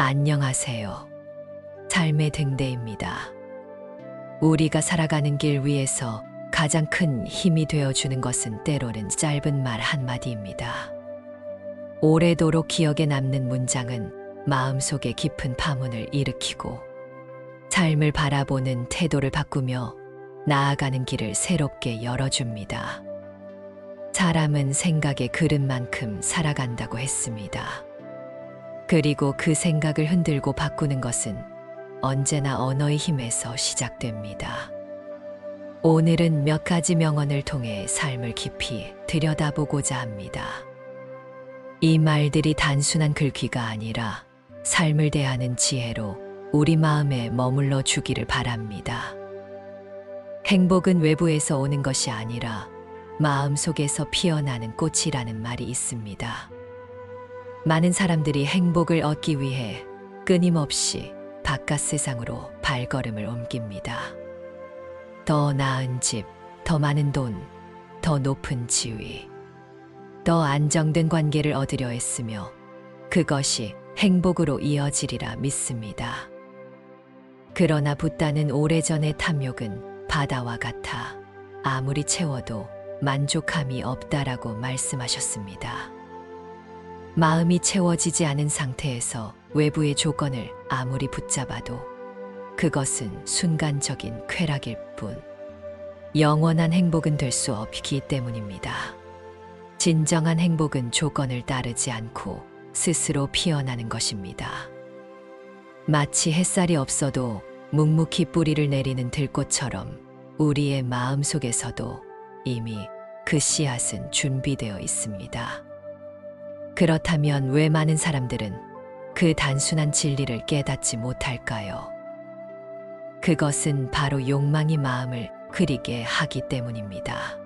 안녕하세요. 삶의 등대입니다. 우리가 살아가는 길 위에서 가장 큰 힘이 되어주는 것은 때로는 짧은 말 한마디입니다. 오래도록 기억에 남는 문장은 마음속에 깊은 파문을 일으키고 삶을 바라보는 태도를 바꾸며 나아가는 길을 새롭게 열어줍니다. 사람은 생각의 그릇만큼 살아간다고 했습니다. 그리고 그 생각을 흔들고 바꾸는 것은 언제나 언어의 힘에서 시작됩니다. 오늘은 몇 가지 명언을 통해 삶을 깊이 들여다보고자 합니다. 이 말들이 단순한 글귀가 아니라 삶을 대하는 지혜로 우리 마음에 머물러 주기를 바랍니다. 행복은 외부에서 오는 것이 아니라 마음속에서 피어나는 꽃이라는 말이 있습니다. 많은 사람들이 행복을 얻기 위해 끊임없이 바깥 세상으로 발걸음을 옮깁니다. 더 나은 집, 더 많은 돈, 더 높은 지위, 더 안정된 관계를 얻으려 했으며 그것이 행복으로 이어지리라 믿습니다. 그러나 붓다는 오래전의 탐욕은 바다와 같아 아무리 채워도 만족함이 없다라고 말씀하셨습니다. 마음이 채워지지 않은 상태에서 외부의 조건을 아무리 붙잡아도 그것은 순간적인 쾌락일 뿐 영원한 행복은 될 수 없기 때문입니다. 진정한 행복은 조건을 따르지 않고 스스로 피어나는 것입니다. 마치 햇살이 없어도 묵묵히 뿌리를 내리는 들꽃처럼 우리의 마음 속에서도 이미 그 씨앗은 준비되어 있습니다. 그렇다면 왜 많은 사람들은 그 단순한 진리를 깨닫지 못할까요? 그것은 바로 욕망이 마음을 흐리게 하기 때문입니다.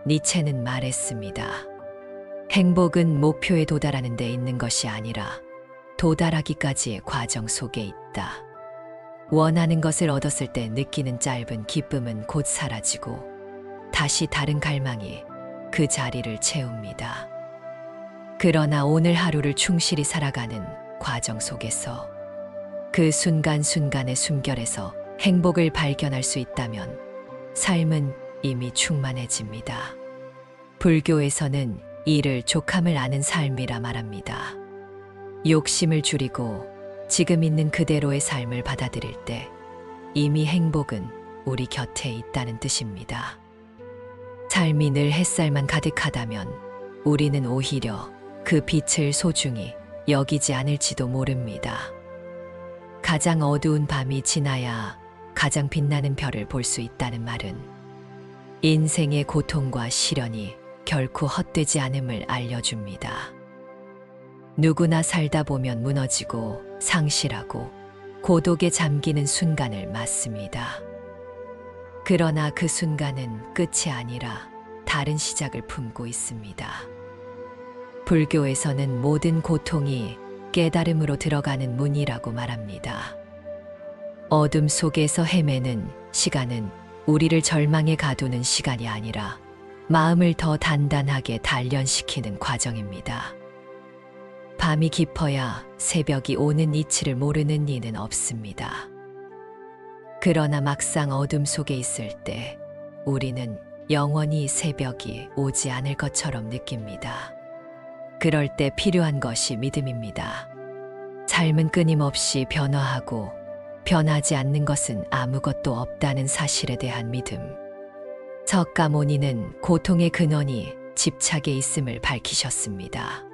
니체는 말했습니다. 행복은 목표에 도달하는 데 있는 것이 아니라 도달하기까지의 과정 속에 있다. 원하는 것을 얻었을 때 느끼는 짧은 기쁨은 곧 사라지고 다시 다른 갈망이 그 자리를 채웁니다. 그러나 오늘 하루를 충실히 살아가는 과정 속에서 그 순간순간의 숨결에서 행복을 발견할 수 있다면 삶은 이미 충만해집니다. 불교에서는 이를 족함을 아는 삶이라 말합니다. 욕심을 줄이고 지금 있는 그대로의 삶을 받아들일 때 이미 행복은 우리 곁에 있다는 뜻입니다. 삶이 늘 햇살만 가득하다면 우리는 오히려 그 빛을 소중히 여기지 않을지도 모릅니다. 가장 어두운 밤이 지나야 가장 빛나는 별을 볼 수 있다는 말은 인생의 고통과 시련이 결코 헛되지 않음을 알려줍니다. 누구나 살다 보면 무너지고 상실하고 고독에 잠기는 순간을 맞습니다. 그러나 그 순간은 끝이 아니라 다른 시작을 품고 있습니다. 불교에서는 모든 고통이 깨달음으로 들어가는 문이라고 말합니다. 어둠 속에서 헤매는 시간은 우리를 절망에 가두는 시간이 아니라 마음을 더 단단하게 단련시키는 과정입니다. 밤이 깊어야 새벽이 오는 이치를 모르는 이는 없습니다. 그러나 막상 어둠 속에 있을 때 우리는 영원히 새벽이 오지 않을 것처럼 느낍니다. 그럴 때 필요한 것이 믿음입니다. 삶은 끊임없이 변화하고 변하지 않는 것은 아무것도 없다는 사실에 대한 믿음. 석가모니는 고통의 근원이 집착에 있음을 밝히셨습니다.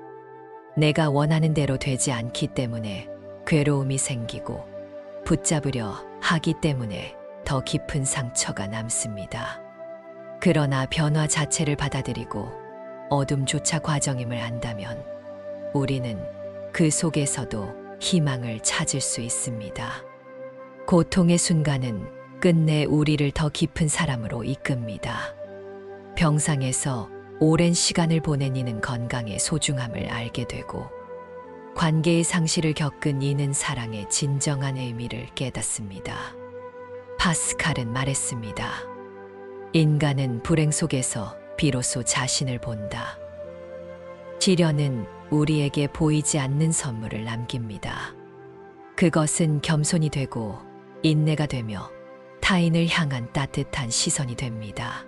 내가 원하는 대로 되지 않기 때문에 괴로움이 생기고 붙잡으려 하기 때문에 더 깊은 상처가 남습니다. 그러나 변화 자체를 받아들이고 어둠조차 과정임을 안다면 우리는 그 속에서도 희망을 찾을 수 있습니다. 고통의 순간은 끝내 우리를 더 깊은 사람으로 이끕니다. 병상에서 오랜 시간을 보낸 이는 건강의 소중함을 알게 되고 관계의 상실을 겪은 이는 사랑의 진정한 의미를 깨닫습니다. 파스칼은 말했습니다. 인간은 불행 속에서 비로소 자신을 본다. 시련은 우리에게 보이지 않는 선물을 남깁니다. 그것은 겸손이 되고 인내가 되며 타인을 향한 따뜻한 시선이 됩니다.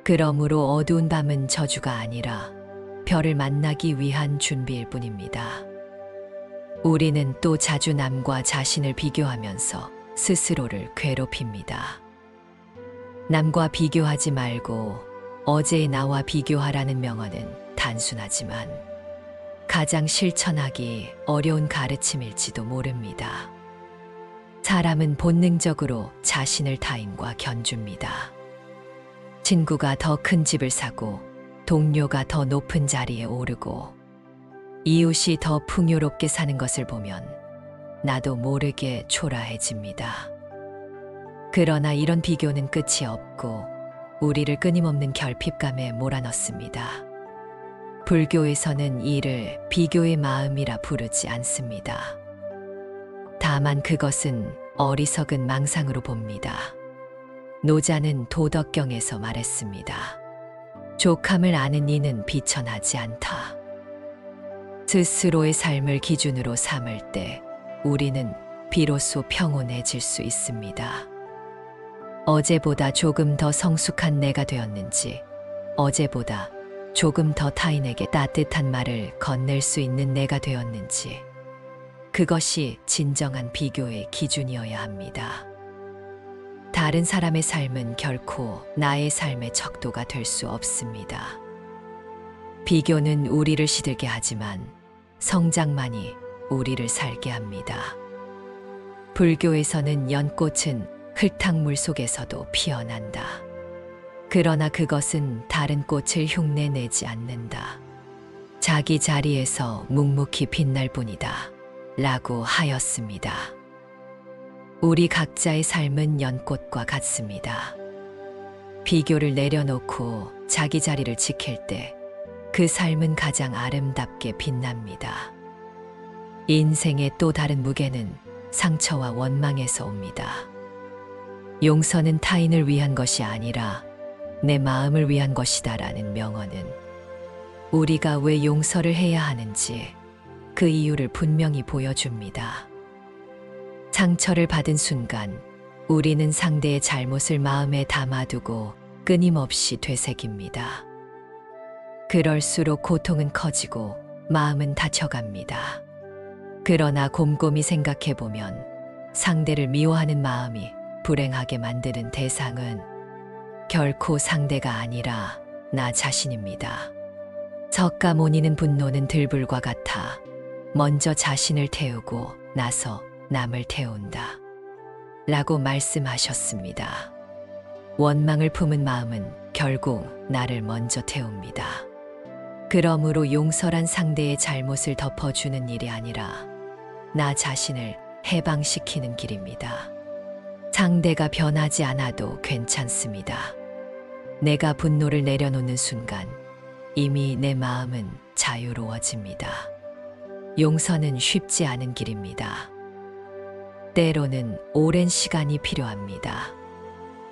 그러므로 어두운 밤은 저주가 아니라 별을 만나기 위한 준비일 뿐입니다. 우리는 또 자주 남과 자신을 비교하면서 스스로를 괴롭힙니다. 남과 비교하지 말고 어제의 나와 비교하라는 명언은 단순하지만 가장 실천하기 어려운 가르침일지도 모릅니다. 사람은 본능적으로 자신을 타인과 견줍니다. 친구가 더 큰 집을 사고 동료가 더 높은 자리에 오르고 이웃이 더 풍요롭게 사는 것을 보면 나도 모르게 초라해집니다. 그러나 이런 비교는 끝이 없고 우리를 끊임없는 결핍감에 몰아넣습니다. 불교에서는 이를 비교의 마음이라 부르지 않습니다. 다만 그것은 어리석은 망상으로 봅니다. 노자는 도덕경에서 말했습니다. 족함을 아는 이는 비천하지 않다. 스스로의 삶을 기준으로 삼을 때 우리는 비로소 평온해질 수 있습니다. 어제보다 조금 더 성숙한 내가 되었는지, 어제보다 조금 더 타인에게 따뜻한 말을 건넬 수 있는 내가 되었는지, 그것이 진정한 비교의 기준이어야 합니다. 다른 사람의 삶은 결코 나의 삶의 척도가 될 수 없습니다. 비교는 우리를 시들게 하지만 성장만이 우리를 살게 합니다. 불교에서는 연꽃은 흙탕물 속에서도 피어난다. 그러나 그것은 다른 꽃을 흉내내지 않는다. 자기 자리에서 묵묵히 빛날 뿐이다. 라고 하였습니다. 우리 각자의 삶은 연꽃과 같습니다. 비교를 내려놓고 자기 자리를 지킬 때 그 삶은 가장 아름답게 빛납니다. 인생의 또 다른 무게는 상처와 원망에서 옵니다. 용서는 타인을 위한 것이 아니라 내 마음을 위한 것이다라는 명언은 우리가 왜 용서를 해야 하는지 그 이유를 분명히 보여줍니다. 상처를 받은 순간 우리는 상대의 잘못을 마음에 담아두고 끊임없이 되새깁니다. 그럴수록 고통은 커지고 마음은 다쳐갑니다. 그러나 곰곰이 생각해보면 상대를 미워하는 마음이 불행하게 만드는 대상은 결코 상대가 아니라 나 자신입니다. 석가모니는 분노는 들불과 같아 먼저 자신을 태우고 나서 남을 태운다. 라고 말씀하셨습니다. 원망을 품은 마음은 결국 나를 먼저 태웁니다. 그러므로 용서란 상대의 잘못을 덮어주는 일이 아니라 나 자신을 해방시키는 길입니다. 상대가 변하지 않아도 괜찮습니다. 내가 분노를 내려놓는 순간 이미 내 마음은 자유로워집니다. 용서는 쉽지 않은 길입니다. 때로는 오랜 시간이 필요합니다.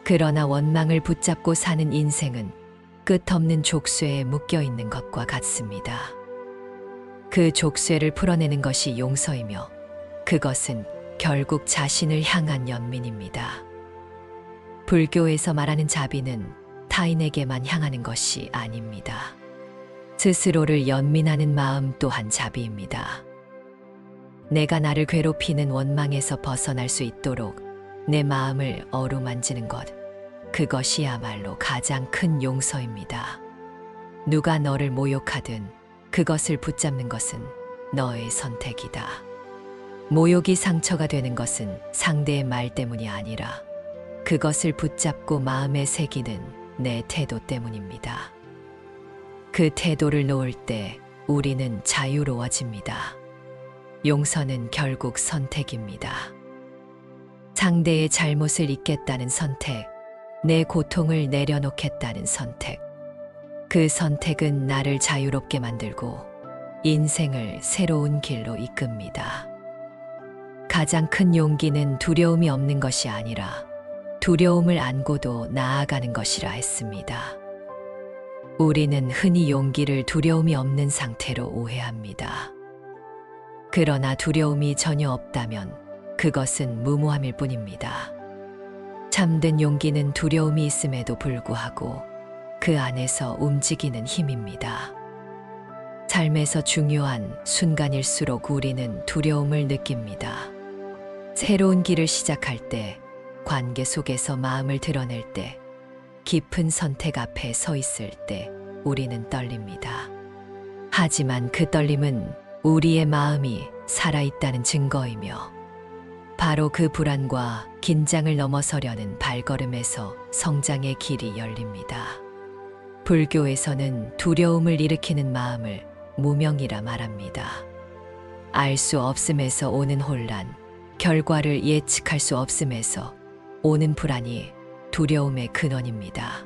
그러나 원망을 붙잡고 사는 인생은 끝없는 족쇄에 묶여 있는 것과 같습니다. 그 족쇄를 풀어내는 것이 용서이며 그것은 결국 자신을 향한 연민입니다. 불교에서 말하는 자비는 타인에게만 향하는 것이 아닙니다. 스스로를 연민하는 마음 또한 자비입니다. 내가 나를 괴롭히는 원망에서 벗어날 수 있도록 내 마음을 어루만지는 것, 그것이야말로 가장 큰 용서입니다. 누가 너를 모욕하든 그것을 붙잡는 것은 너의 선택이다. 모욕이 상처가 되는 것은 상대의 말 때문이 아니라 그것을 붙잡고 마음에 새기는 내 태도 때문입니다. 그 태도를 놓을 때 우리는 자유로워집니다. 용서는 결국 선택입니다. 상대의 잘못을 잊겠다는 선택, 내 고통을 내려놓겠다는 선택. 그 선택은 나를 자유롭게 만들고 인생을 새로운 길로 이끕니다. 가장 큰 용기는 두려움이 없는 것이 아니라 두려움을 안고도 나아가는 것이라 했습니다. 우리는 흔히 용기를 두려움이 없는 상태로 오해합니다. 그러나 두려움이 전혀 없다면 그것은 무모함일 뿐입니다. 참된 용기는 두려움이 있음에도 불구하고 그 안에서 움직이는 힘입니다. 삶에서 중요한 순간일수록 우리는 두려움을 느낍니다. 새로운 길을 시작할 때, 관계 속에서 마음을 드러낼 때, 깊은 선택 앞에 서 있을 때 우리는 떨립니다. 하지만 그 떨림은 우리의 마음이 살아있다는 증거이며 바로 그 불안과 긴장을 넘어서려는 발걸음에서 성장의 길이 열립니다. 불교에서는 두려움을 일으키는 마음을 무명이라 말합니다. 알 수 없음에서 오는 혼란, 결과를 예측할 수 없음에서 오는 불안이 두려움의 근원입니다.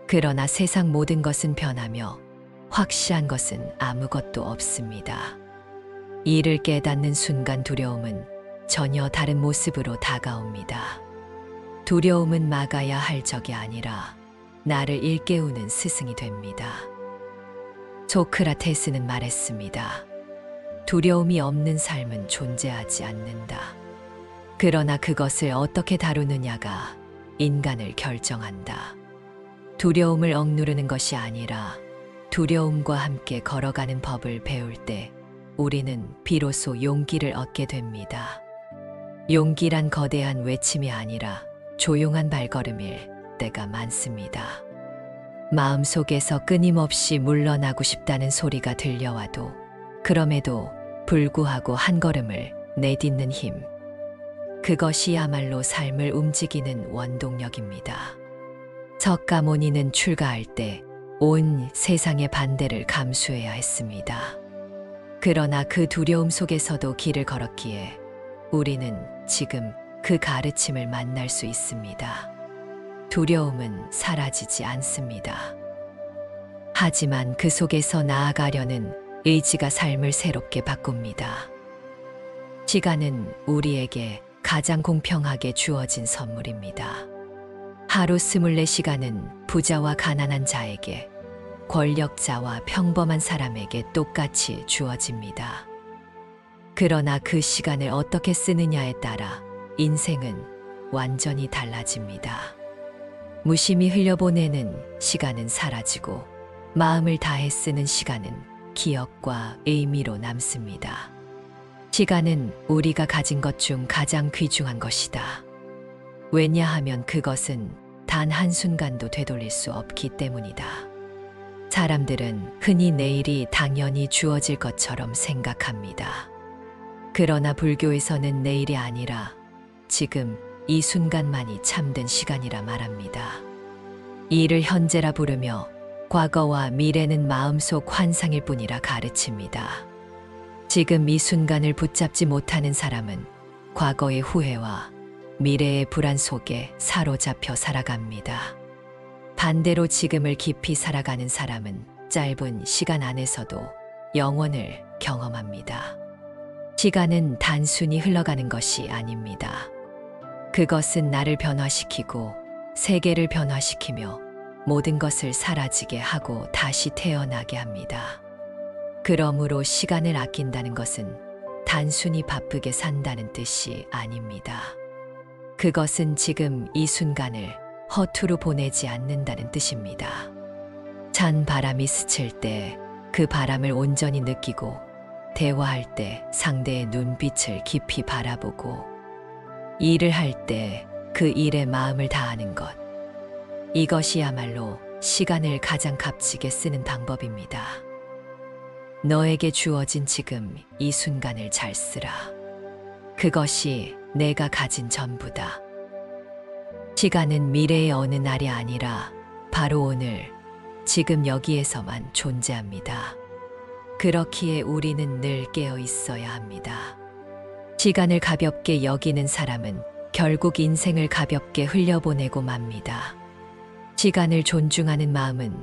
그러나 세상 모든 것은 변하며 확실한 것은 아무것도 없습니다. 이를 깨닫는 순간 두려움은 전혀 다른 모습으로 다가옵니다. 두려움은 막아야 할 적이 아니라 나를 일깨우는 스승이 됩니다. 소크라테스는 말했습니다. 두려움이 없는 삶은 존재하지 않는다. 그러나 그것을 어떻게 다루느냐가 인간을 결정한다. 두려움을 억누르는 것이 아니라 두려움과 함께 걸어가는 법을 배울 때 우리는 비로소 용기를 얻게 됩니다. 용기란 거대한 외침이 아니라 조용한 발걸음일 때가 많습니다. 마음속에서 끊임없이 물러나고 싶다는 소리가 들려와도 그럼에도 불구하고 한 걸음을 내딛는 힘. 그것이야말로 삶을 움직이는 원동력입니다. 석가모니는 출가할 때 온 세상의 반대를 감수해야 했습니다. 그러나 그 두려움 속에서도 길을 걸었기에 우리는 지금 그 가르침을 만날 수 있습니다. 두려움은 사라지지 않습니다. 하지만 그 속에서 나아가려는 의지가 삶을 새롭게 바꿉니다. 시간은 우리에게 가장 공평하게 주어진 선물입니다. 하루 24시간은 부자와 가난한 자에게, 권력자와 평범한 사람에게 똑같이 주어집니다. 그러나 그 시간을 어떻게 쓰느냐에 따라 인생은 완전히 달라집니다. 무심히 흘려보내는 시간은 사라지고 마음을 다해 쓰는 시간은 기억과 의미로 남습니다. 시간은 우리가 가진 것 중 가장 귀중한 것이다. 왜냐하면 그것은 단 한순간도 되돌릴 수 없기 때문이다. 사람들은 흔히 내일이 당연히 주어질 것처럼 생각합니다. 그러나 불교에서는 내일이 아니라 지금 이 순간만이 참된 시간이라 말합니다. 이를 현재라 부르며 과거와 미래는 마음속 환상일 뿐이라 가르칩니다. 지금 이 순간을 붙잡지 못하는 사람은 과거의 후회와 미래의 불안 속에 사로잡혀 살아갑니다. 반대로 지금을 깊이 살아가는 사람은 짧은 시간 안에서도 영원을 경험합니다. 시간은 단순히 흘러가는 것이 아닙니다. 그것은 나를 변화시키고 세계를 변화시키며 모든 것을 사라지게 하고 다시 태어나게 합니다. 그러므로 시간을 아낀다는 것은 단순히 바쁘게 산다는 뜻이 아닙니다. 그것은 지금 이 순간을 허투루 보내지 않는다는 뜻입니다. 찬 바람이 스칠 때 그 바람을 온전히 느끼고 대화할 때 상대의 눈빛을 깊이 바라보고 일을 할 때 그 일에 마음을 다하는 것. 이것이야말로 시간을 가장 값지게 쓰는 방법입니다. 너에게 주어진 지금 이 순간을 잘 쓰라. 그것이 내가 가진 전부다. 시간은 미래의 어느 날이 아니라 바로 오늘, 지금 여기에서만 존재합니다. 그렇기에 우리는 늘 깨어 있어야 합니다. 시간을 가볍게 여기는 사람은 결국 인생을 가볍게 흘려보내고 맙니다. 시간을 존중하는 마음은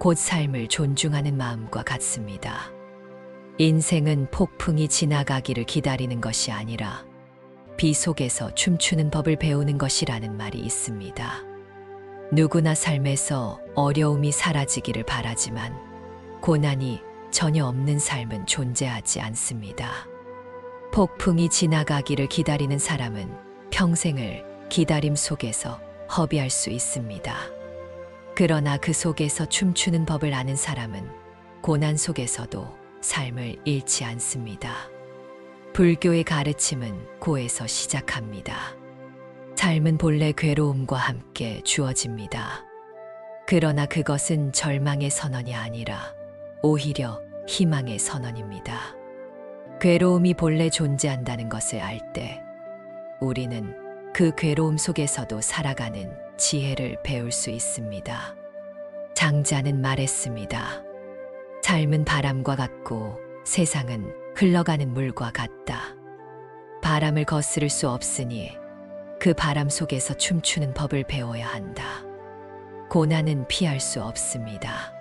곧 삶을 존중하는 마음과 같습니다. 인생은 폭풍이 지나가기를 기다리는 것이 아니라 비 속에서 춤추는 법을 배우는 것이라는 말이 있습니다. 누구나 삶에서 어려움이 사라지기를 바라지만 고난이 전혀 없는 삶은 존재하지 않습니다. 폭풍이 지나가기를 기다리는 사람은 평생을 기다림 속에서 허비할 수 있습니다. 그러나 그 속에서 춤추는 법을 아는 사람은 고난 속에서도 삶을 잃지 않습니다. 불교의 가르침은 고에서 시작합니다. 삶은 본래 괴로움과 함께 주어집니다. 그러나 그것은 절망의 선언이 아니라 오히려 희망의 선언입니다. 괴로움이 본래 존재한다는 것을 알 때 우리는 그 괴로움 속에서도 살아가는 지혜를 배울 수 있습니다. 장자는 말했습니다. 삶은 바람과 같고 세상은 흘러가는 물과 같다. 바람을 거스를 수 없으니 그 바람 속에서 춤추는 법을 배워야 한다. 고난은 피할 수 없습니다.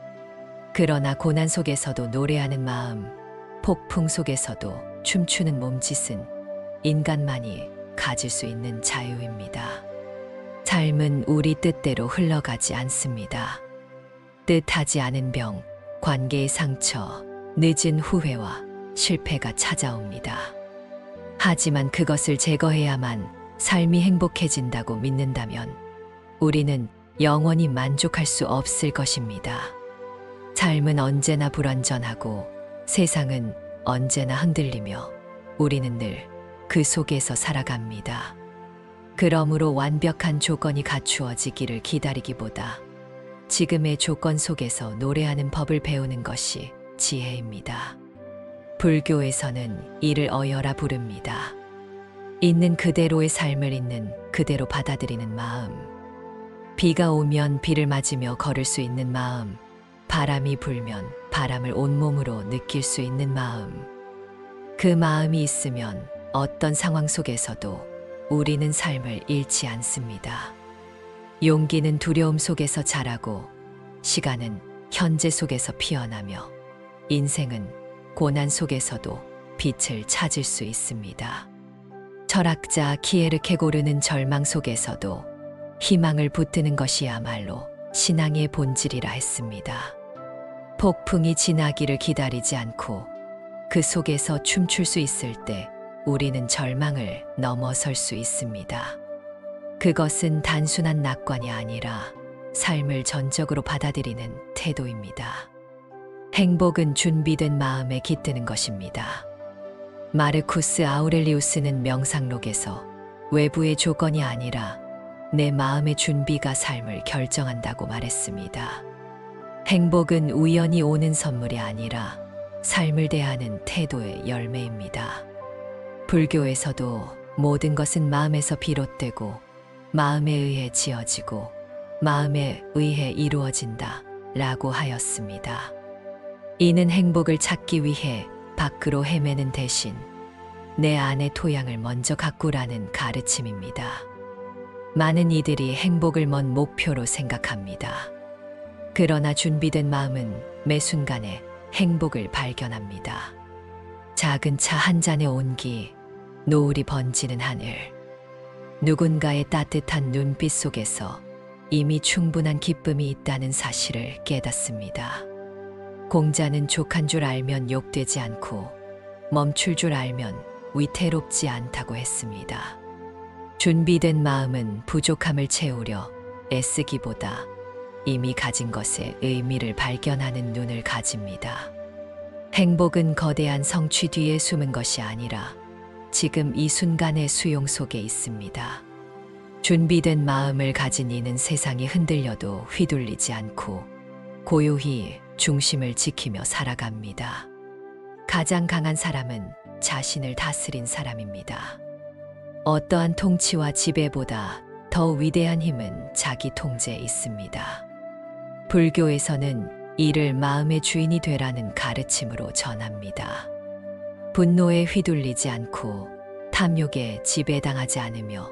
그러나 고난 속에서도 노래하는 마음, 폭풍 속에서도 춤추는 몸짓은 인간만이 가질 수 있는 자유입니다. 삶은 우리 뜻대로 흘러가지 않습니다. 뜻하지 않은 병, 관계의 상처, 늦은 후회와 실패가 찾아옵니다. 하지만 그것을 제거해야만 삶이 행복해진다고 믿는다면 우리는 영원히 만족할 수 없을 것입니다. 삶은 언제나 불완전하고 세상은 언제나 흔들리며 우리는 늘 그 속에서 살아갑니다. 그러므로 완벽한 조건이 갖추어지기를 기다리기보다 지금의 조건 속에서 노래하는 법을 배우는 것이 지혜입니다. 불교에서는 이를 어여라 부릅니다. 있는 그대로의 삶을 있는 그대로 받아들이는 마음. 비가 오면 비를 맞으며 걸을 수 있는 마음. 바람이 불면 바람을 온몸으로 느낄 수 있는 마음. 그 마음이 있으면 어떤 상황 속에서도 우리는 삶을 잃지 않습니다. 용기는 두려움 속에서 자라고 시간은 현재 속에서 피어나며 인생은 고난 속에서도 빛을 찾을 수 있습니다. 철학자 키에르케고르는 절망 속에서도 희망을 붙드는 것이야말로 신앙의 본질이라 했습니다. 폭풍이 지나기를 기다리지 않고 그 속에서 춤출 수 있을 때 우리는 절망을 넘어설 수 있습니다. 그것은 단순한 낙관이 아니라 삶을 전적으로 받아들이는 태도입니다. 행복은 준비된 마음에 깃드는 것입니다. 마르쿠스 아우렐리우스는 명상록에서 외부의 조건이 아니라 내 마음의 준비가 삶을 결정한다고 말했습니다. 행복은 우연히 오는 선물이 아니라 삶을 대하는 태도의 열매입니다. 불교에서도 모든 것은 마음에서 비롯되고 마음에 의해 지어지고 마음에 의해 이루어진다 라고 하였습니다. 이는 행복을 찾기 위해 밖으로 헤매는 대신 내 안의 토양을 먼저 가꾸라는 가르침입니다. 많은 이들이 행복을 먼 목표로 생각합니다. 그러나 준비된 마음은 매 순간에 행복을 발견합니다. 작은 차 한 잔의 온기, 노을이 번지는 하늘, 누군가의 따뜻한 눈빛 속에서 이미 충분한 기쁨이 있다는 사실을 깨닫습니다. 공자는 족한 줄 알면 욕되지 않고 멈출 줄 알면 위태롭지 않다고 했습니다. 준비된 마음은 부족함을 채우려 애쓰기보다 이미 가진 것의 의미를 발견하는 눈을 가집니다. 행복은 거대한 성취 뒤에 숨은 것이 아니라 지금 이 순간의 수용 속에 있습니다. 준비된 마음을 가진 이는 세상이 흔들려도 휘둘리지 않고 고요히 중심을 지키며 살아갑니다. 가장 강한 사람은 자신을 다스린 사람입니다. 어떠한 통치와 지배보다 더 위대한 힘은 자기 통제에 있습니다. 불교에서는 이를 마음의 주인이 되라는 가르침으로 전합니다. 분노에 휘둘리지 않고 탐욕에 지배당하지 않으며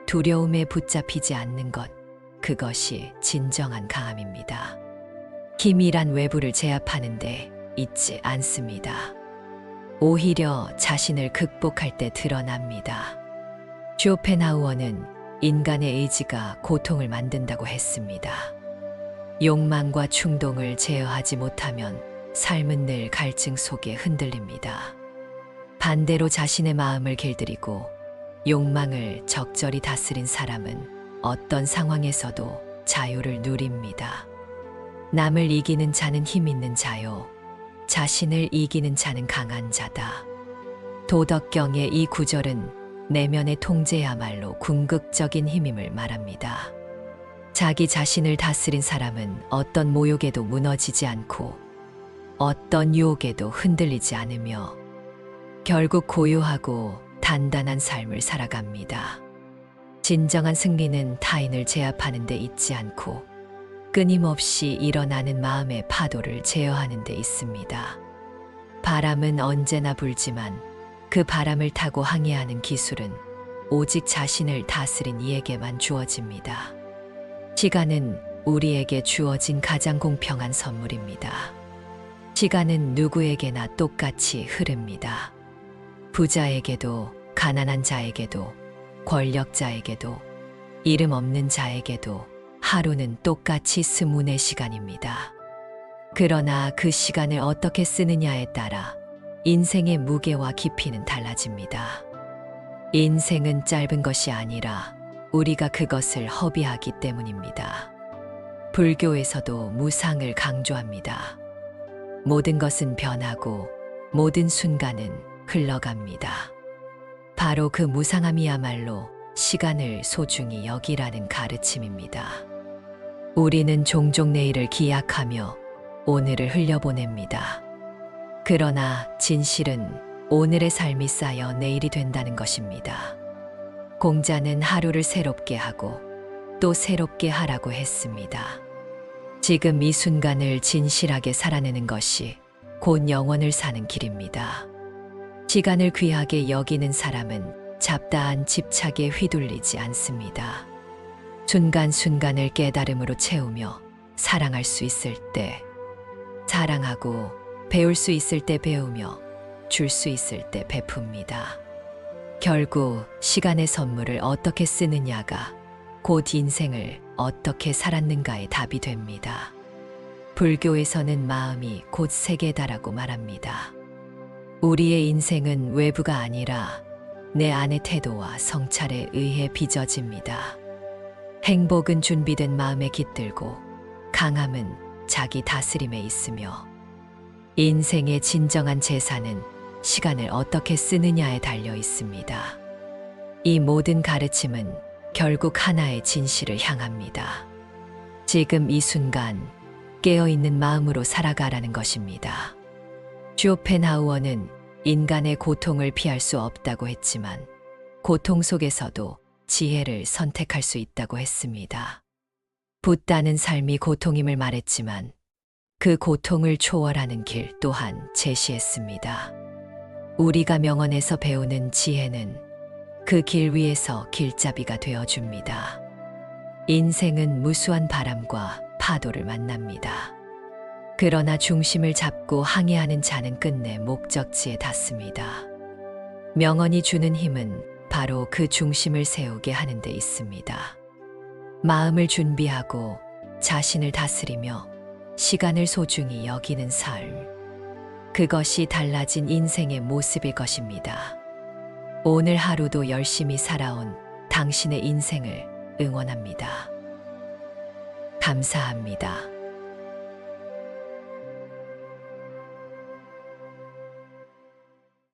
두려움에 붙잡히지 않는 것, 그것이 진정한 강함입니다. 힘이란 외부를 제압하는데 있지 않습니다. 오히려 자신을 극복할 때 드러납니다. 쇼펜하우어는 인간의 의지가 고통을 만든다고 했습니다. 욕망과 충동을 제어하지 못하면 삶은 늘 갈증 속에 흔들립니다. 반대로 자신의 마음을 길들이고 욕망을 적절히 다스린 사람은 어떤 상황에서도 자유를 누립니다. 남을 이기는 자는 힘 있는 자요. 자신을 이기는 자는 강한 자다. 도덕경의 이 구절은 내면의 통제야말로 궁극적인 힘임을 말합니다. 자기 자신을 다스린 사람은 어떤 모욕에도 무너지지 않고 어떤 유혹에도 흔들리지 않으며 결국 고요하고 단단한 삶을 살아갑니다. 진정한 승리는 타인을 제압하는 데 있지 않고 끊임없이 일어나는 마음의 파도를 제어하는 데 있습니다. 바람은 언제나 불지만 그 바람을 타고 항해하는 기술은 오직 자신을 다스린 이에게만 주어집니다. 시간은 우리에게 주어진 가장 공평한 선물입니다. 시간은 누구에게나 똑같이 흐릅니다. 부자에게도 가난한 자에게도 권력자에게도 이름 없는 자에게도 하루는 똑같이 24시간입니다. 그러나 그 시간을 어떻게 쓰느냐에 따라 인생의 무게와 깊이는 달라집니다. 인생은 짧은 것이 아니라 우리가 그것을 허비하기 때문입니다. 불교에서도 무상을 강조합니다. 모든 것은 변하고 모든 순간은 흘러갑니다. 바로 그 무상함이야말로 시간을 소중히 여기라는 가르침입니다. 우리는 종종 내일을 기약하며 오늘을 흘려보냅니다. 그러나 진실은 오늘의 삶이 쌓여 내일이 된다는 것입니다. 공자는 하루를 새롭게 하고 또 새롭게 하라고 했습니다. 지금 이 순간을 진실하게 살아내는 것이 곧 영원을 사는 길입니다. 시간을 귀하게 여기는 사람은 잡다한 집착에 휘둘리지 않습니다. 순간순간을 깨달음으로 채우며 사랑할 수 있을 때 사랑하고 배울 수 있을 때 배우며 줄 수 있을 때 베풉니다. 결국 시간의 선물을 어떻게 쓰느냐가 곧 인생을 어떻게 살았는가의 답이 됩니다. 불교에서는 마음이 곧 세계다라고 말합니다. 우리의 인생은 외부가 아니라 내 안의 태도와 성찰에 의해 빚어집니다. 행복은 준비된 마음에 깃들고 강함은 자기 다스림에 있으며 인생의 진정한 재산은 시간을 어떻게 쓰느냐에 달려 있습니다. 이 모든 가르침은 결국 하나의 진실을 향합니다. 지금 이 순간 깨어있는 마음으로 살아가라는 것입니다. 쇼펜하우어는 인간의 고통을 피할 수 없다고 했지만 고통 속에서도 지혜를 선택할 수 있다고 했습니다. 붓다는 삶이 고통임을 말했지만 그 고통을 초월하는 길 또한 제시했습니다. 우리가 명언에서 배우는 지혜는 그 길 위에서 길잡이가 되어줍니다. 인생은 무수한 바람과 파도를 만납니다. 그러나 중심을 잡고 항해하는 자는 끝내 목적지에 닿습니다. 명언이 주는 힘은 바로 그 중심을 세우게 하는 데 있습니다. 마음을 준비하고 자신을 다스리며 시간을 소중히 여기는 삶. 그것이 달라진 인생의 모습일 것입니다. 오늘 하루도 열심히 살아온 당신의 인생을 응원합니다. 감사합니다.